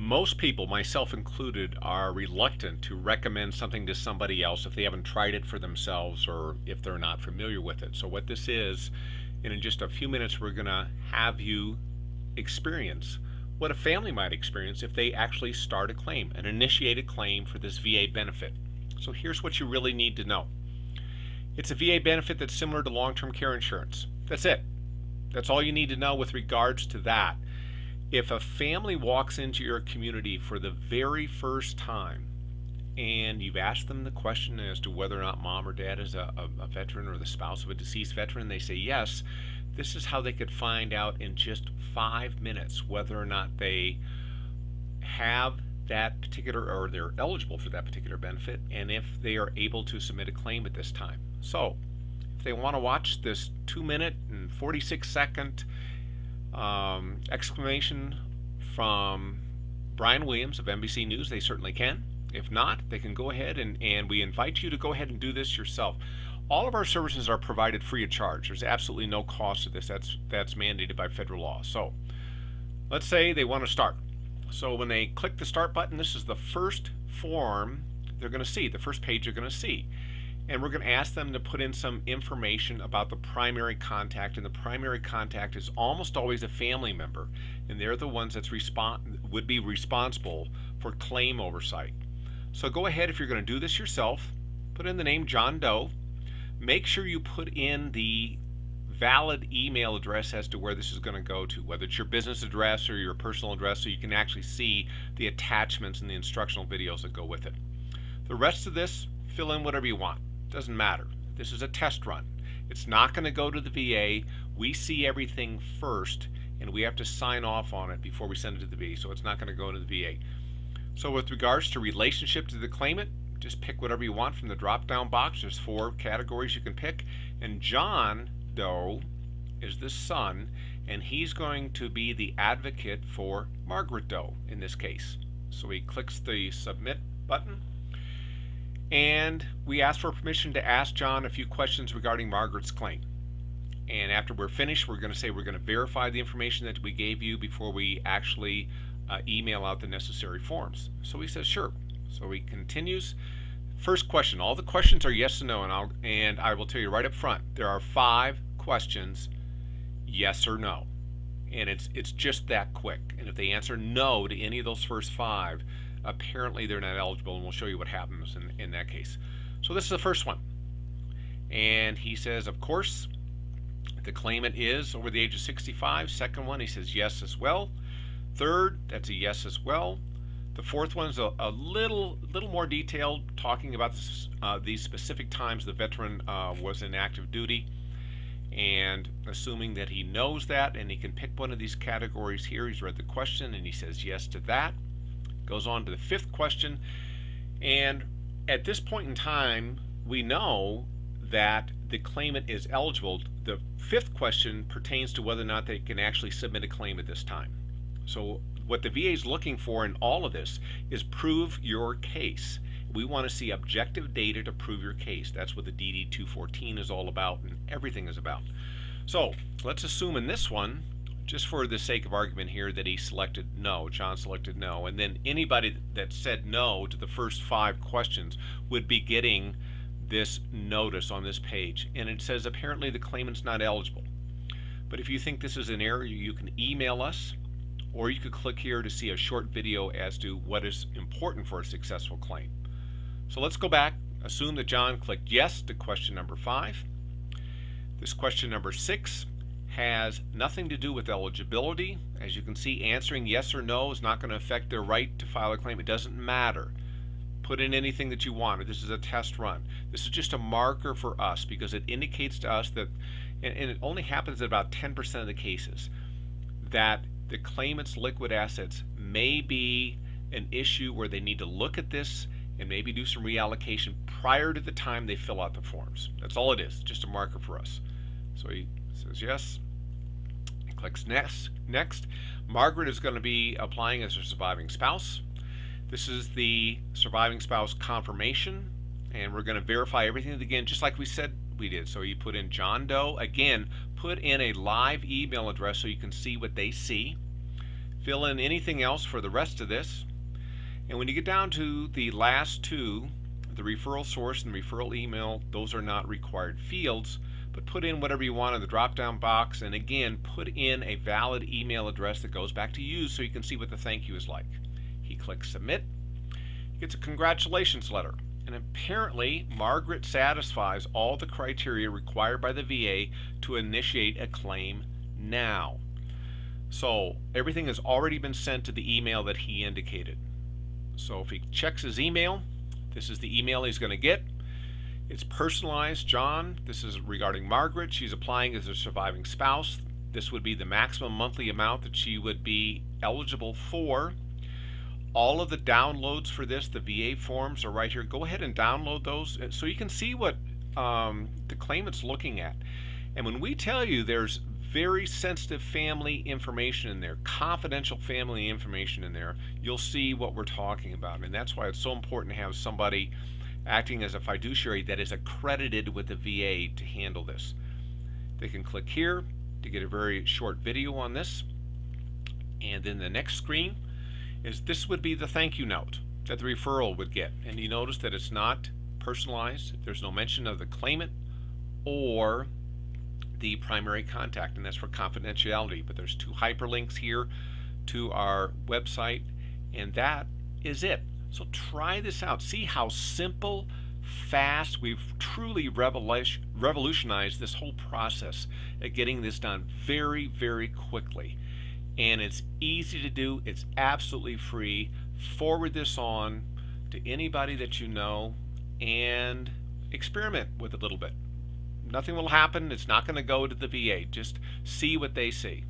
Most people, myself included, are reluctant to recommend something to somebody else if they haven't tried it for themselves or if they're not familiar with it. So what this is, and in just a few minutes we're going to have you experience what a family might experience if they actually start a claim, an initiated claim for this VA benefit. So here's what you really need to know. It's a VA benefit that's similar to long-term care insurance. That's it. That's all you need to know with regards to that. If a family walks into your community for the very first time and you've asked them the question as to whether or not mom or dad is a veteran or the spouse of a deceased veteran, they say yes, this is how they could find out in just 5 minutes whether or not they have that particular, or they're eligible for that particular benefit, and if they are able to submit a claim at this time. So if they want to watch this 2-minute and 46-second exclamation from Brian Williams of NBC News, they certainly can. If not, they can go ahead and we invite you to go ahead and do this yourself. All of our services are provided free of charge. There's absolutely no cost to this. That's mandated by federal law. So let's say they want to start. So when they click the start button, this is the first form they're going to see, the first page they're going to see. And we're going to ask them to put in some information about the primary contact, and the primary contact is almost always a family member, and they're the ones that would be responsible for claim oversight. So go ahead, if you're going to do this yourself, put in the name John Doe. Make sure you put in the valid email address as to where this is going to go to, whether it's your business address or your personal address, so you can actually see the attachments and the instructional videos that go with it. The rest of this, fill in whatever you want. Doesn't matter. This is a test run. It's not going to go to the VA. We see everything first, and we have to sign off on it before we send it to the VA, so it's not going to go to the VA. So with regards to relationship to the claimant, just pick whatever you want from the drop-down box. There's 4 categories you can pick, and John Doe is the son, and he's going to be the advocate for Margaret Doe in this case. So he clicks the submit button, and we ask for permission to ask John a few questions regarding Margaret's claim. And after we're finished, we're going to say we're going to verify the information that we gave you before we actually email out the necessary forms. So he says sure. So he continues. First question. All the questions are yes and no, and I will tell you right up front, there are 5 questions, yes or no. And it's just that quick. And if they answer no to any of those first 5, apparently they're not eligible, and we'll show you what happens in that case. So this is the first one. And he says, of course, the claimant is over the age of 65. Second one, he says yes as well. Third, that's a yes as well. The fourth one's a little more detailed, talking about these specific times the veteran was in active duty, and assuming that he knows that and he can pick one of these categories here. He's read the question and he says yes to that. Goes on to the 5th question, and at this point in time we know that the claimant is eligible. The 5th question pertains to whether or not they can actually submit a claim at this time. So what the VA is looking for in all of this is prove your case. We want to see objective data to prove your case. That's what the DD 214 is all about, and everything is about. So let's assume in this one, just for the sake of argument here, that he selected no, John selected no, and then anybody that said no to the first 5 questions would be getting this notice on this page, and it says apparently the claimant's not eligible. But if you think this is an error, you can email us, or you could click here to see a short video as to what is important for a successful claim. So let's go back. Assume that John clicked yes to question number 5. This question number 6 has nothing to do with eligibility. As you can see, answering yes or no is not going to affect their right to file a claim. It doesn't matter. Put in anything that you want. This is a test run. This is just a marker for us because it indicates to us that, and it only happens in about 10% of the cases, that the claimant's liquid assets may be an issue where they need to look at this and maybe do some reallocation prior to the time they fill out the forms. That's all it is, just a marker for us. So he says yes. He clicks next. Margaret is going to be applying as her surviving spouse. This is the surviving spouse confirmation, and we're going to verify everything again, just like we said we did. So you put in John Doe. Again, put in a live email address so you can see what they see. Fill in anything else for the rest of this. And when you get down to the last two, the referral source and referral email, those are not required fields, but put in whatever you want in the drop-down box, and again, put in a valid email address that goes back to you so you can see what the thank you is like. He clicks submit. He gets a congratulations letter. And apparently, Margaret satisfies all the criteria required by the VA to initiate a claim now. So everything has already been sent to the email that he indicated. So if he checks his email, this is the email he's going to get. It's personalized. John, this is regarding Margaret. She's applying as a surviving spouse. This would be the maximum monthly amount that she would be eligible for. All of the downloads for this, the VA forms, are right here. Go ahead and download those so you can see what the claimant's looking at. And when we tell you there's very sensitive family information in there, confidential family information in there, you'll see what we're talking about. And that's why it's so important to have somebody acting as a fiduciary that is accredited with the VA to handle this. They can click here to get a very short video on this. And then the next screen is this would be the thank you note that the referral would get. And you notice that it's not personalized. There's no mention of the claimant or the primary contact, and that's for confidentiality. But there's 2 hyperlinks here to our website, and that is it. So try this out. See how simple, fast, we've truly revolutionized this whole process at getting this done very, very quickly. And it's easy to do. It's absolutely free. Forward this on to anybody that you know and experiment with a little bit. Nothing will happen. It's not going to go to the VA. Just see what they see.